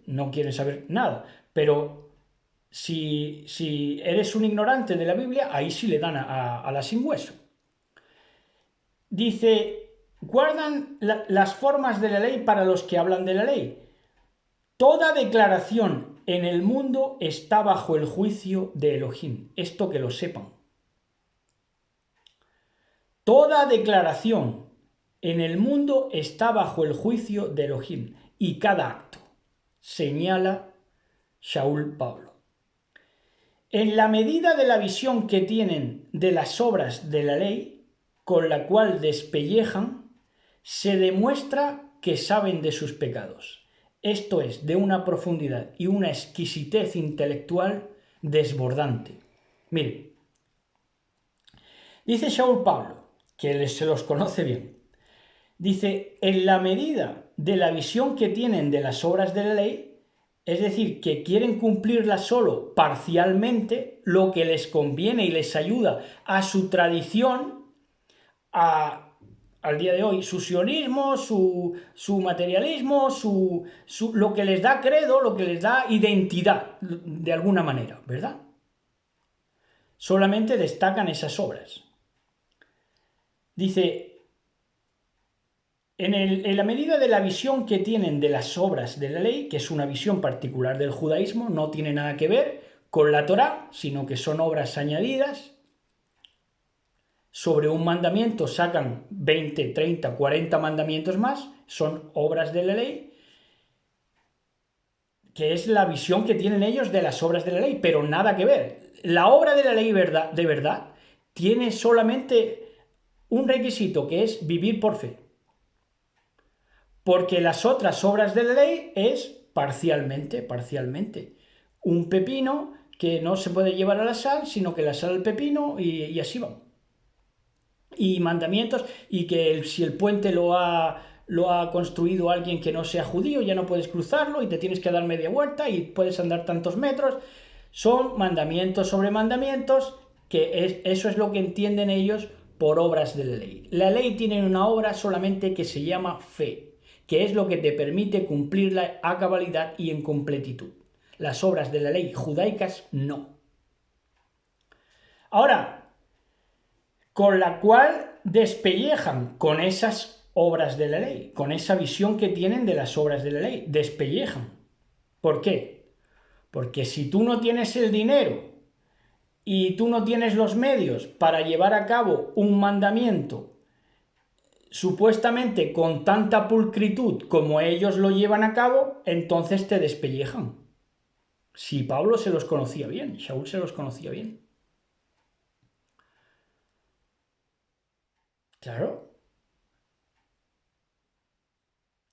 A: no quieren saber nada. Pero si eres un ignorante de la Biblia, ahí sí le dan a la sin hueso. Dice, guardan las formas de la ley para los que hablan de la ley. Toda declaración en el mundo está bajo el juicio de Elohim. Esto que lo sepan. Toda declaración en el mundo está bajo el juicio de Elohim y cada acto, señala Shaul Pablo. En la medida de la visión que tienen de las obras de la ley, con la cual despellejan, se demuestra que saben de sus pecados. Esto es, de una profundidad y una exquisitez intelectual desbordante. Mire, dice Shaul Pablo, que se los conoce bien, dice, en la medida de la visión que tienen de las obras de la ley, es decir, que quieren cumplirlas solo parcialmente, lo que les conviene y les ayuda a su tradición, al día de hoy, su sionismo, su materialismo, lo que les da credo, lo que les da identidad, de alguna manera, ¿verdad? Solamente destacan esas obras. Dice, en la medida de la visión que tienen de las obras de la ley, que es una visión particular del judaísmo, no tiene nada que ver con la Torá, sino que son obras añadidas. Sobre un mandamiento sacan 20, 30, 40 mandamientos más, son obras de la ley, que es la visión que tienen ellos de las obras de la ley, pero nada que ver. La obra de la ley de verdad tiene solamente un requisito, que es vivir por fe. Porque las otras obras de la ley es parcialmente. Un pepino que no se puede llevar a la sal, sino que la sal al pepino y así va. Y mandamientos, y que si el puente lo ha construido alguien que no sea judío, ya no puedes cruzarlo y te tienes que dar media vuelta y puedes andar tantos metros. Son mandamientos sobre mandamientos, que eso es lo que entienden ellos por obras de la ley. La ley tiene una obra solamente que se llama fe, que es lo que te permite cumplirla a cabalidad y en completitud. Las obras de la ley judaicas no. Ahora, con la cual despellejan con esas obras de la ley, con esa visión que tienen de las obras de la ley, despellejan. ¿Por qué? Porque si tú no tienes el dinero y tú no tienes los medios para llevar a cabo un mandamiento supuestamente con tanta pulcritud como ellos lo llevan a cabo, entonces te despellejan. Si Pablo se los conocía bien, Shaul se los conocía bien. Claro.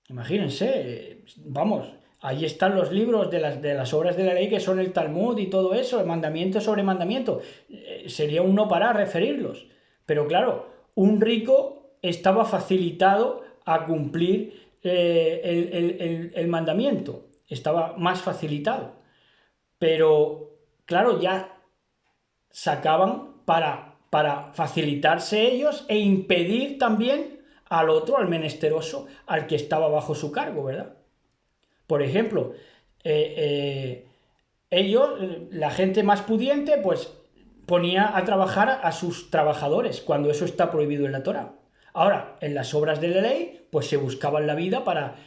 A: Imagínense, vamos, ahí están los libros de las obras de la ley que son el Talmud y todo eso, el mandamiento sobre mandamiento. Sería un no parar referirlos. Pero claro, un rico estaba facilitado a cumplir el mandamiento, estaba más facilitado. Pero claro, ya sacaban para facilitarse ellos e impedir también al otro, al menesteroso, al que estaba bajo su cargo, ¿verdad? Por ejemplo, ellos, la gente más pudiente, pues ponía a trabajar a sus trabajadores, cuando eso está prohibido en la Torá. Ahora, en las obras de la ley, pues se buscaban la vida para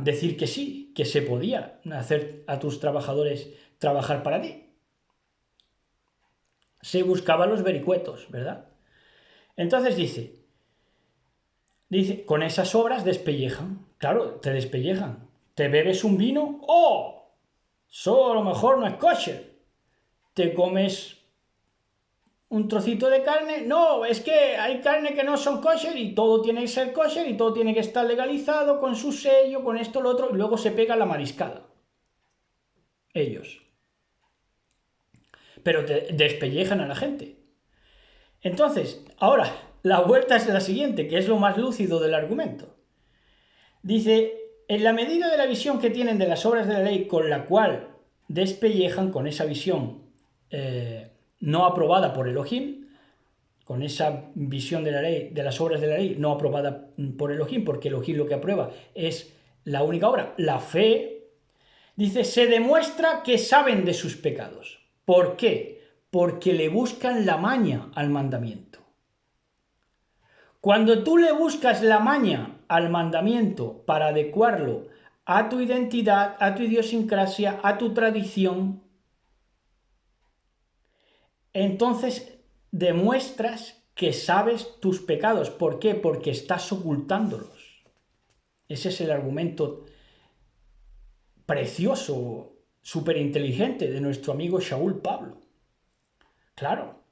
A: decir que sí, que se podía hacer a tus trabajadores trabajar para ti. Se buscaban los vericuetos, ¿verdad? Entonces dice, con esas obras despellejan. Claro, te despellejan. ¿Te bebes un vino? ¡Oh! Eso a lo mejor no es kosher. ¿Te comes un trocito de carne? No, es que hay carne que no son kosher y todo tiene que ser kosher y todo tiene que estar legalizado con su sello, con esto, lo otro, y luego se pega la mariscada. Ellos. Pero te despellejan a la gente. Entonces, ahora, la vuelta es la siguiente, que es lo más lúcido del argumento. Dice, en la medida de la visión que tienen de las obras de la ley con la cual despellejan, con esa visión no aprobada por Elohim, con esa visión de la ley, de las obras de la ley no aprobada por Elohim, porque Elohim lo que aprueba es la única obra, la fe, dice, se demuestra que saben de sus pecados. ¿Por qué? Porque le buscan la maña al mandamiento. Cuando tú le buscas la maña al mandamiento para adecuarlo a tu identidad, a tu idiosincrasia, a tu tradición, entonces demuestras que sabes tus pecados. ¿Por qué? Porque estás ocultándolos. Ese es el argumento precioso, súper inteligente de nuestro amigo Shaul Pablo. Claro,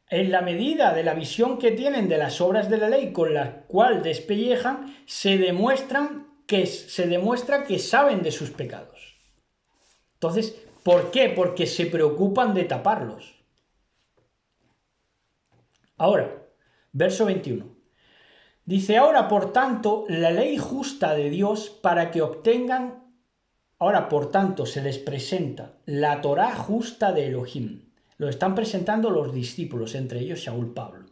A: en la medida de la visión que tienen de las obras de la ley con la cual despellejan, se demuestra que saben de sus pecados. Entonces, ¿por qué? Porque se preocupan de taparlos. Ahora, verso 21. Dice, ahora por tanto, la ley justa de Dios para que obtengan, ahora por tanto se les presenta la Torá justa de Elohim. Lo están presentando los discípulos, entre ellos Shaul Pablo.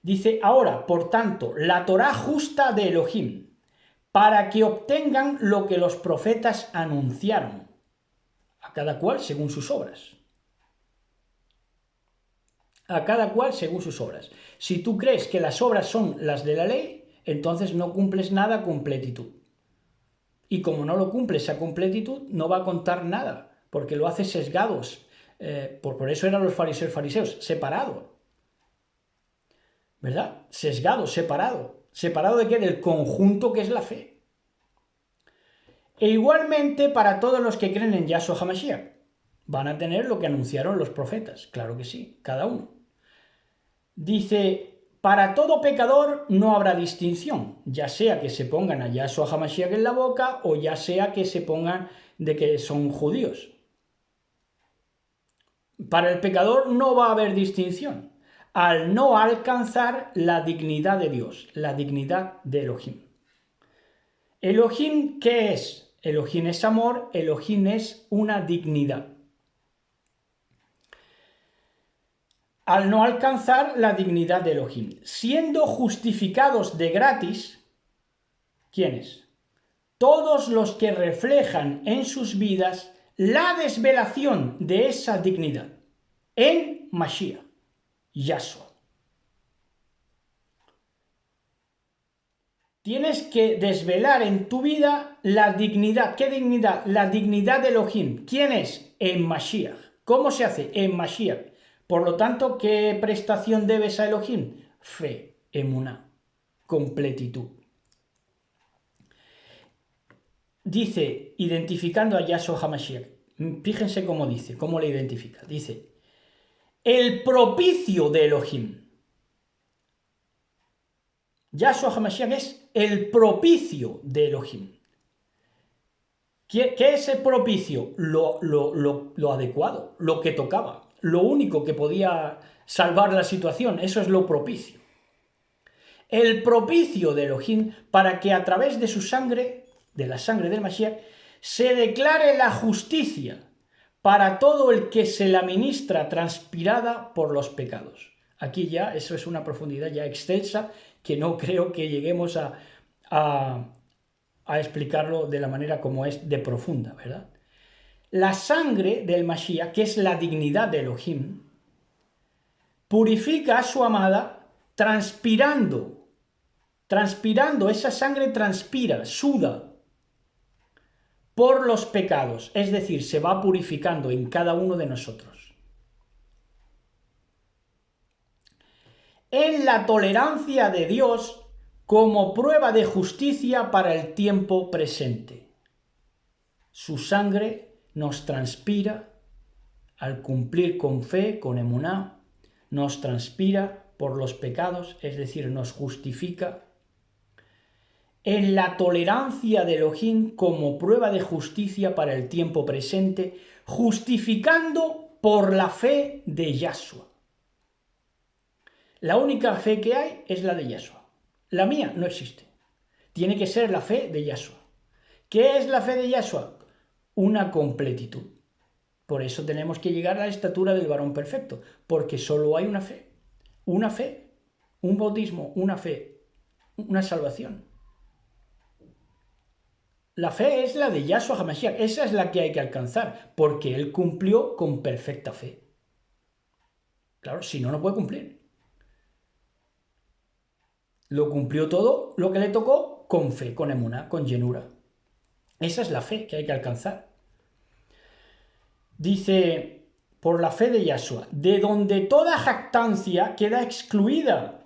A: Dice, ahora por tanto, la Torá justa de Elohim, para que obtengan lo que los profetas anunciaron, a cada cual según sus obras. A cada cual según sus obras. Si tú crees que las obras son las de la ley, entonces no cumples nada a completitud. Y como no lo cumples a completitud, no va a contar nada, porque lo haces sesgados. Por eso eran los fariseos, separados. ¿Verdad? Sesgado, separado. ¿Separado de qué? Del conjunto que es la fe. E igualmente para todos los que creen en Yahshua HaMashiach. Van a tener lo que anunciaron los profetas. Claro que sí, cada uno. Dice, para todo pecador no habrá distinción, ya sea que se pongan a Yahshua HaMashiach en la boca o ya sea que se pongan de que son judíos. Para el pecador no va a haber distinción, al no alcanzar la dignidad de Dios, la dignidad de Elohim. Elohim, ¿qué es? Elohim es amor, Elohim es una dignidad. Al no alcanzar la dignidad de Elohim, siendo justificados de gratis, ¿quiénes? Todos los que reflejan en sus vidas la desvelación de esa dignidad en Mashiach, Yahshua. Tienes que desvelar en tu vida la dignidad. ¿Qué dignidad? La dignidad de Elohim. ¿Quién es? En Mashiach. ¿Cómo se hace? En Mashiach. Por lo tanto, ¿qué prestación debes a Elohim? Fe, emuná, completitud. Dice, identificando a Yahshua HaMashiach, fíjense cómo dice, cómo le identifica. Dice, el propicio de Elohim. Yahshua HaMashiach es el propicio de Elohim. ¿Qué es el propicio? Lo adecuado, lo que tocaba, lo único que podía salvar la situación, eso es lo propicio. El propicio de Elohim para que a través de su sangre, de la sangre del Mashiach, se declare la justicia para todo el que se la ministra transpirada por los pecados. Aquí ya, eso es una profundidad ya excelsa que no creo que lleguemos a explicarlo de la manera como es de profunda, ¿verdad? La sangre del Mashiach, que es la dignidad de Elohim, purifica a su amada transpirando, esa sangre transpira, suda por los pecados, es decir, se va purificando en cada uno de nosotros. En la tolerancia de Dios como prueba de justicia para el tiempo presente. Su sangre nos transpira al cumplir con fe, con emuná, nos transpira por los pecados, es decir, nos justifica. En la tolerancia de Elohim como prueba de justicia para el tiempo presente, justificando por la fe de Yahshua. La única fe que hay es la de Yahshua. La mía no existe. Tiene que ser la fe de Yahshua. ¿Qué es la fe de Yahshua? Una completitud. Por eso tenemos que llegar a la estatura del varón perfecto, porque solo hay una fe, un bautismo, una fe, una salvación. La fe es la de Yahshua HaMashiach, esa es la que hay que alcanzar, porque él cumplió con perfecta fe. Claro, si no, no puede cumplir. Lo cumplió todo lo que le tocó con fe, con emuná, con llenura. Esa es la fe que hay que alcanzar. Dice, por la fe de Yahshua, de donde toda jactancia queda excluida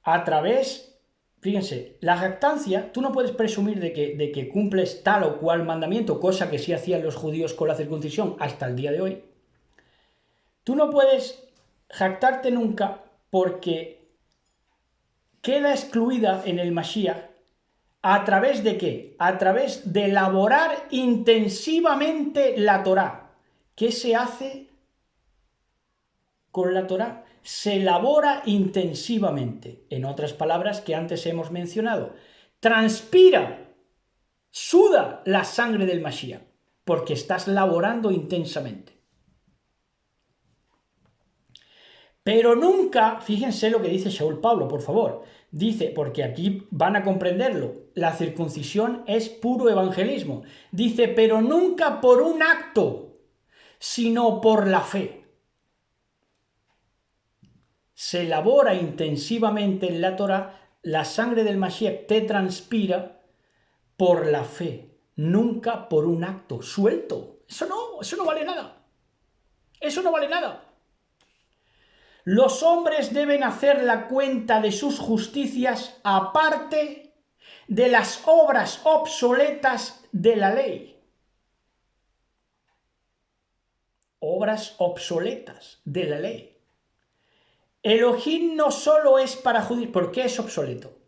A: a través, fíjense, la jactancia, tú no puedes presumir de que cumples tal o cual mandamiento, cosa que sí hacían los judíos con la circuncisión hasta el día de hoy. Tú no puedes jactarte nunca porque queda excluida en el Mashiach. ¿A través de qué? A través de elaborar intensivamente la Torá. ¿Qué se hace con la Torá? Se elabora intensivamente. En otras palabras que antes hemos mencionado, transpira, suda la sangre del Mashiach, porque estás laborando intensamente. Pero nunca, fíjense lo que dice Shaul Pablo, por favor, dice, porque aquí van a comprenderlo, la circuncisión es puro evangelismo, dice, pero nunca por un acto, sino por la fe. Se elabora intensivamente en la Torah, la sangre del Mashiach te transpira por la fe, nunca por un acto suelto. Eso no vale nada. Eso no vale nada. Los hombres deben hacer la cuenta de sus justicias aparte de las obras obsoletas de la ley. Obras obsoletas de la ley. Elohim no solo es para judíos. ¿Por qué es obsoleto?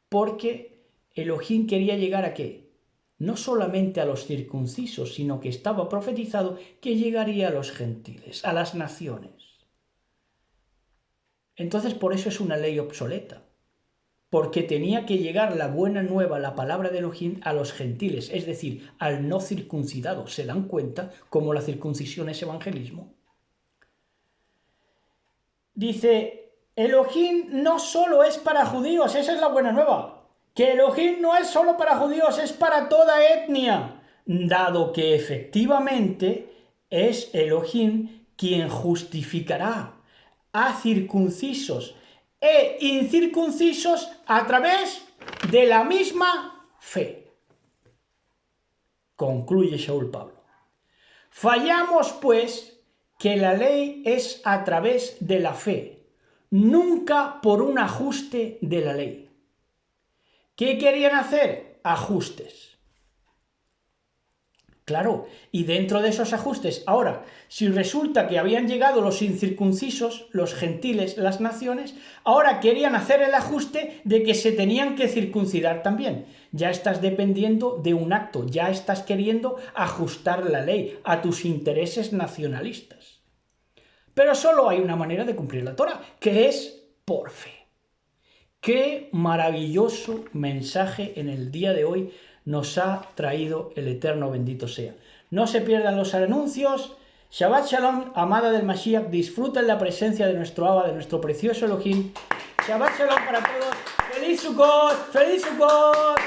A: Porque Elohim quería llegar a ¿qué? No solamente a los circuncisos, sino que estaba profetizado que llegaría a los gentiles, a las naciones. Entonces por eso es una ley obsoleta, porque tenía que llegar la buena nueva, la palabra de Elohim, a los gentiles, es decir, al no circuncidado. ¿Se dan cuenta cómo la circuncisión es evangelismo? Dice, Elohim no solo es para judíos, esa es la buena nueva, que Elohim no es solo para judíos, es para toda etnia, dado que efectivamente es Elohim quien justificará a circuncisos e incircuncisos a través de la misma fe. Concluye Shaul Pablo. Fallamos, pues, que la ley es a través de la fe, nunca por un ajuste de la ley. ¿Qué querían hacer? Ajustes. Claro, y dentro de esos ajustes, ahora, si resulta que habían llegado los incircuncisos, los gentiles, las naciones, ahora querían hacer el ajuste de que se tenían que circuncidar también. Ya estás dependiendo de un acto, ya estás queriendo ajustar la ley a tus intereses nacionalistas. Pero solo hay una manera de cumplir la Torah, que es por fe. Qué maravilloso mensaje en el día de hoy nos ha traído el Eterno, bendito sea. No se pierdan los anuncios. Shabbat Shalom, amada del Mashiach, disfruten la presencia de nuestro Abba, de nuestro precioso Elohim. Shabbat Shalom para todos. ¡Feliz Sukkot! ¡Feliz Sukkot!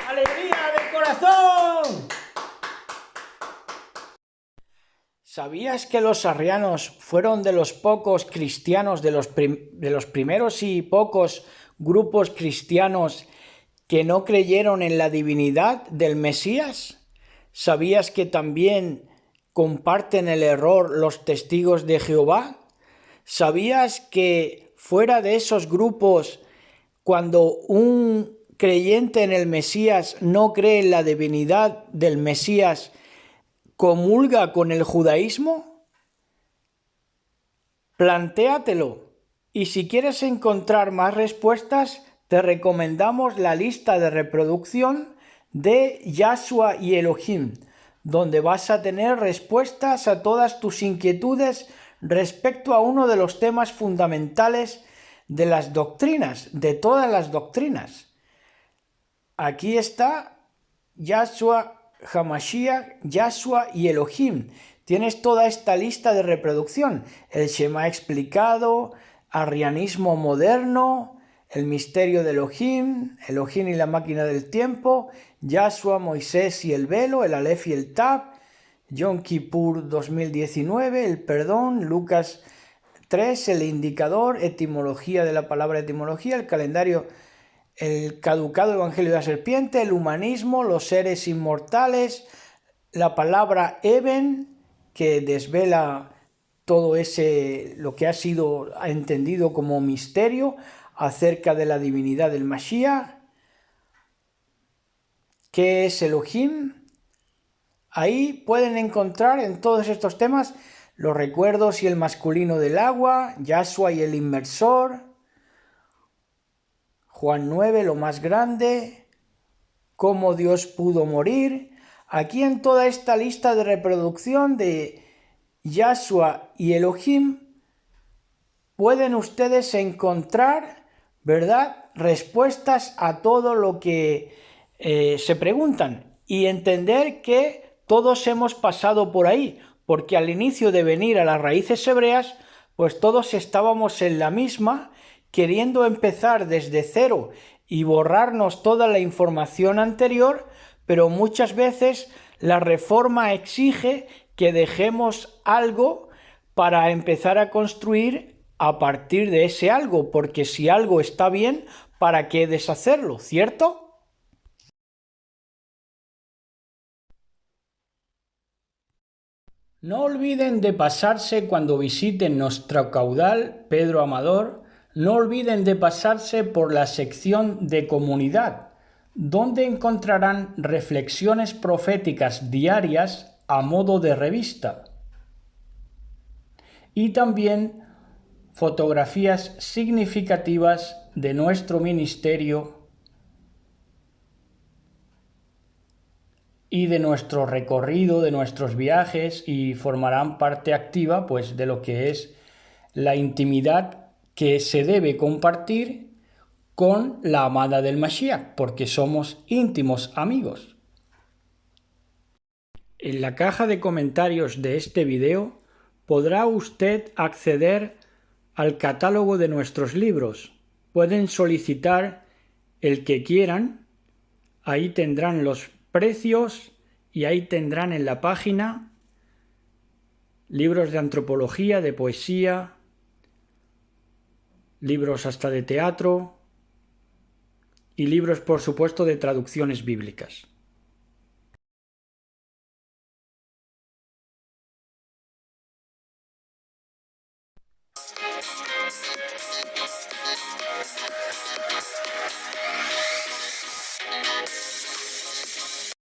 A: ¡Alegría de corazón! ¿Sabías que los arrianos fueron de los pocos cristianos, de los primeros y pocos grupos cristianos que no creyeron en la divinidad del Mesías? ¿Sabías que también comparten el error los testigos de Jehová? ¿Sabías que fuera de esos grupos, cuando un creyente en el Mesías no cree en la divinidad del Mesías, comulga con el judaísmo? Plantéatelo. Y si quieres encontrar más respuestas, te recomendamos la lista de reproducción de Yahshua y Elohim, donde vas a tener respuestas a todas tus inquietudes respecto a uno de los temas fundamentales de las doctrinas, de todas las doctrinas. Aquí está Yahshua Hamashiach, Yahshua y Elohim. Tienes toda esta lista de reproducción. El Shema explicado, arrianismo moderno, el misterio de Elohim, Elohim y la máquina del tiempo, Yahshua, Moisés y el velo, el Aleph y el Tab, Yom Kippur 2019, el perdón, Lucas 3, el indicador, etimología de la palabra etimología, el calendario el caducado evangelio de la serpiente, el humanismo, los seres inmortales, la palabra Eben, que desvela todo lo que ha sido entendido como misterio acerca de la divinidad del Mashiach. ¿Qué es Elohim? Ahí pueden encontrar en todos estos temas los recuerdos y el masculino del agua, Yahshua y el inmersor, Juan 9, lo más grande, cómo Dios pudo morir. Aquí en toda esta lista de reproducción de Yahshua y Elohim pueden ustedes encontrar, ¿verdad?, respuestas a todo lo que se preguntan y entender que todos hemos pasado por ahí, porque al inicio de venir a las raíces hebreas, pues todos estábamos en la misma, queriendo empezar desde cero y borrarnos toda la información anterior, pero muchas veces la reforma exige que dejemos algo para empezar a construir a partir de ese algo, porque si algo está bien, ¿para qué deshacerlo? ¿Cierto? No olviden de pasarse cuando visiten nuestro caudal Pedro Amador, no olviden de pasarse por la sección de comunidad, donde encontrarán reflexiones proféticas diarias a modo de revista y también fotografías significativas de nuestro ministerio y de nuestro recorrido, de nuestros viajes, y formarán parte activa pues de lo que es la intimidad que se debe compartir con la amada del Mashiach, porque somos íntimos amigos. En la caja de comentarios de este video podrá usted acceder al catálogo de nuestros libros. Pueden solicitar el que quieran, ahí tendrán los precios y ahí tendrán en la página libros de antropología, de poesía, libros hasta de teatro y libros, por supuesto, de traducciones bíblicas.